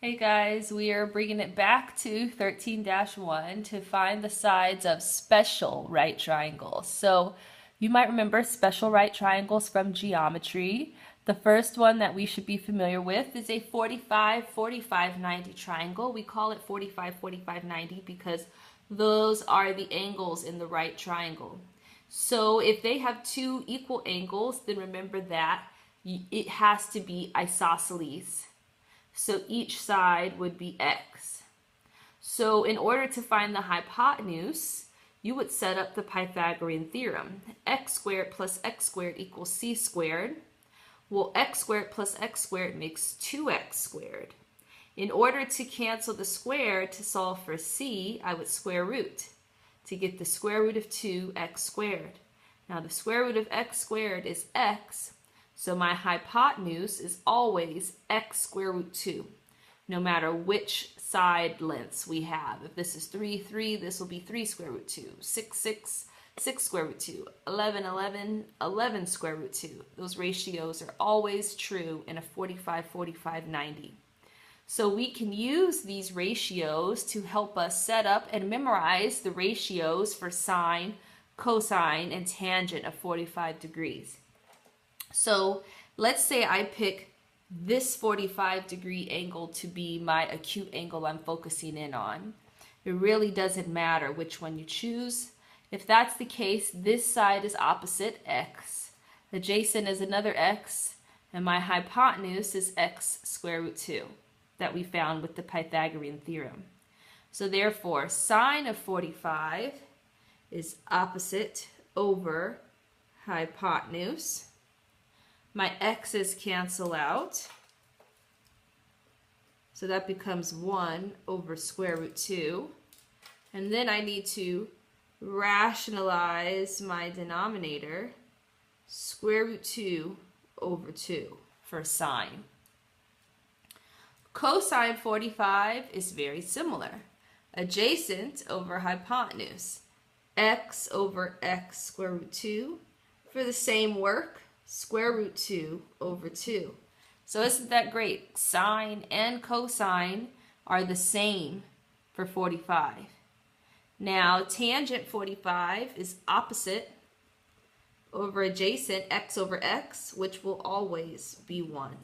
Hey guys, we are bringing it back to 13-1 to find the sides of special right triangles. So you might remember special right triangles from geometry. The first one that we should be familiar with is a 45-45-90 triangle. We call it 45-45-90 because those are the angles in the right triangle. So if they have two equal angles, then remember that it has to be isosceles. So each side would be x. So in order to find the hypotenuse, you would set up the Pythagorean theorem. X squared plus x squared equals c squared. Well, x squared plus x squared makes 2x squared. In order to cancel the square to solve for c, I would square root to get the square root of 2x squared. Now the square root of x squared is x, so my hypotenuse is always x square root 2, no matter which side lengths we have. If this is 3, 3, this will be 3 square root 2, 6, 6, 6 square root 2, 11, 11, 11 square root 2. Those ratios are always true in a 45, 45, 90. So we can use these ratios to help us set up and memorize the ratios for sine, cosine, and tangent of 45 degrees. So let's say I pick this 45-degree angle to be my acute angle I'm focusing in on. It really doesn't matter which one you choose. If that's the case, this side is opposite x, adjacent is another x, and my hypotenuse is x square root 2 that we found with the Pythagorean theorem. So therefore, sine of 45 is opposite over hypotenuse. My x's cancel out, so that becomes 1 over square root 2. And then I need to rationalize my denominator, square root 2 over 2 for sine. Cosine 45 is very similar. Adjacent over hypotenuse, x over x square root 2. For the same work, square root 2 over 2. So isn't that great? Sine and cosine are the same for 45. Now tangent 45 is opposite over adjacent, x over x, which will always be 1.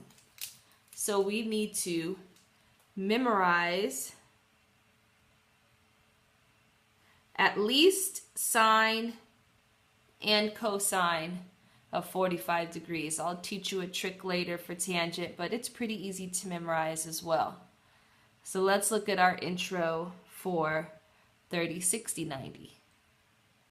So we need to memorize at least sine and cosine of 45 degrees. I'll teach you a trick later for tangent, but it's pretty easy to memorize as well. So let's look at our intro for 30, 60, 90.